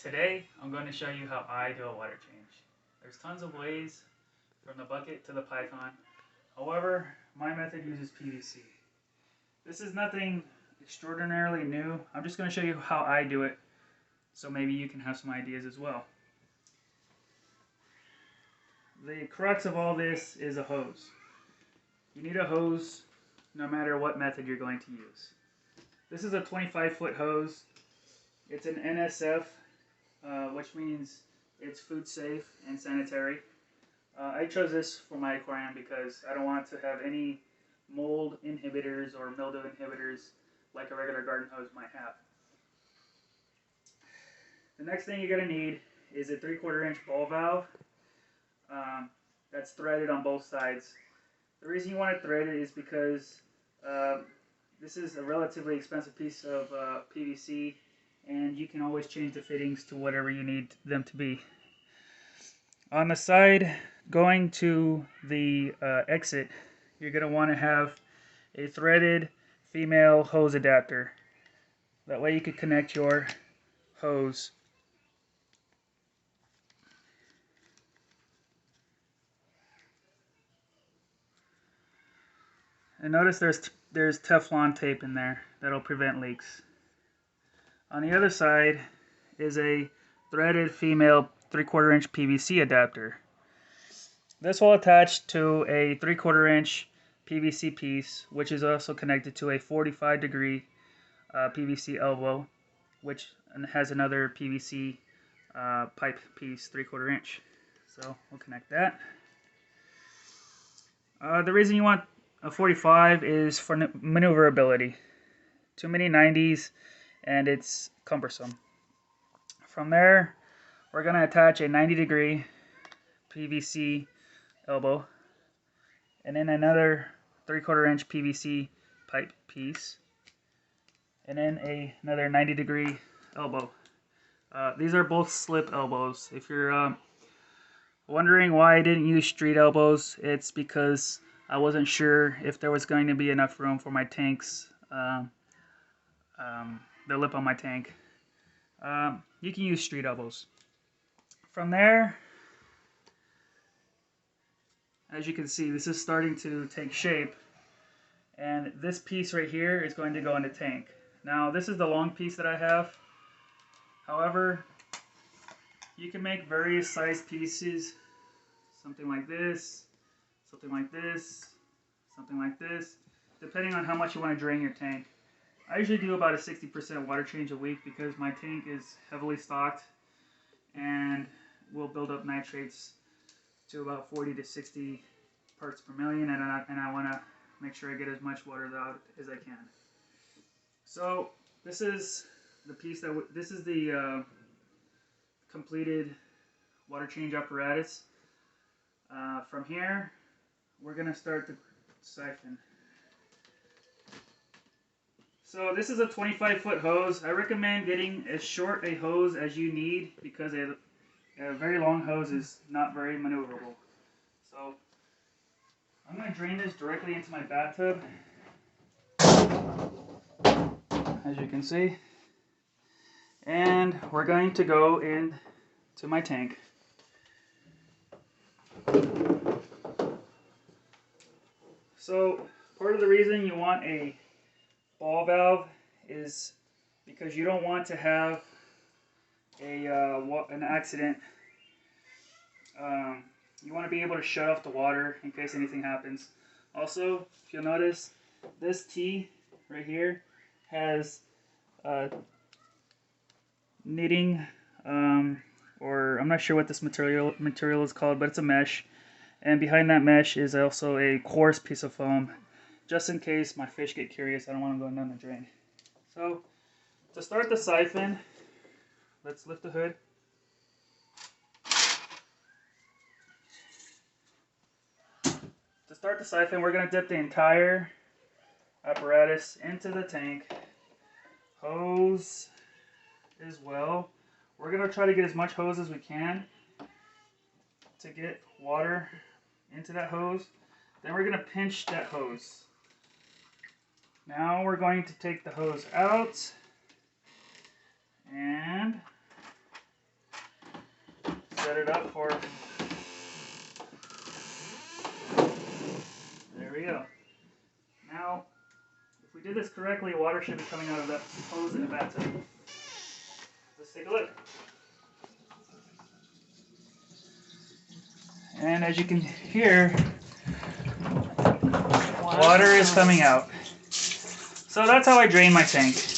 Today I'm going to show you how I do a water change. There's tons of ways from the bucket to the python. However, my method uses PVC. This is nothing extraordinarily new. I'm just going to show you how I do it so maybe you can have some ideas as well. The crux of all this is a hose. You need a hose no matter what method you're going to use. This is a 25-foot hose. It's an NSF, which means it's food safe and sanitary. I chose this for my aquarium because I don't want to have any mold inhibitors or mildew inhibitors like a regular garden hose might have. The next thing you're going to need is a 3/4 inch ball valve that's threaded on both sides. The reason you want to thread it is because this is a relatively expensive piece of PVC, and you can always change the fittings to whatever you need them to be. On the side going to the exit, you're going to want to have a threaded female hose adapter. That way you can connect your hose. And notice there's Teflon tape in there that'll prevent leaks. On the other side is a threaded female 3/4 inch PVC adapter. This will attach to a 3/4 inch PVC piece, which is also connected to a 45-degree PVC elbow, which has another PVC pipe piece 3/4 inch. So we'll connect that. The reason you want a 45 is for maneuverability. Too many 90s and it's cumbersome. From there, we're going to attach a 90-degree PVC elbow and then another 3/4 inch PVC pipe piece and then another 90-degree elbow. These are both slip elbows. If you're wondering why I didn't use street elbows, it's because I wasn't sure if there was going to be enough room for my tanks, the lip on my tank. You can use street elbows. From there, as you can see, this is starting to take shape, and this piece right here is going to go in the tank. Now this is the long piece that I have. However, you can make various size pieces, something like this, something like this, something like this, depending on how much you want to drain your tank. I usually do about a 60% water change a week because my tank is heavily stocked and will build up nitrates to about 40 to 60 parts per million, and I want to make sure I get as much water out as I can. So this is the piece this is the completed water change apparatus. From here, we're going to start the siphon. So this is a 25-foot hose. I recommend getting as short a hose as you need because a very long hose is not very maneuverable. So I'm going to drain this directly into my bathtub, as you can see, and we're going to go into my tank. So part of the reason you want a ball valve is because you don't want to have an accident. You want to be able to shut off the water in case anything happens. Also, if you'll notice, this tee right here has knitting, or I'm not sure what this material is called, but it's a mesh. And behind that mesh is also a coarse piece of foam, just in case my fish get curious. I don't want them going down the drain. So to start the siphon, let's lift the hood. To start the siphon, we're going to dip the entire apparatus into the tank. Hose as well. We're going to try to get as much hose as we can to get water into that hose. Then we're going to pinch that hose. Now we're going to take the hose out and set it up for... There we go. Now, if we did this correctly, water should be coming out of that hose in the bathtub. Let's take a look. And as you can hear, water is coming out. So that's how I drain my tank.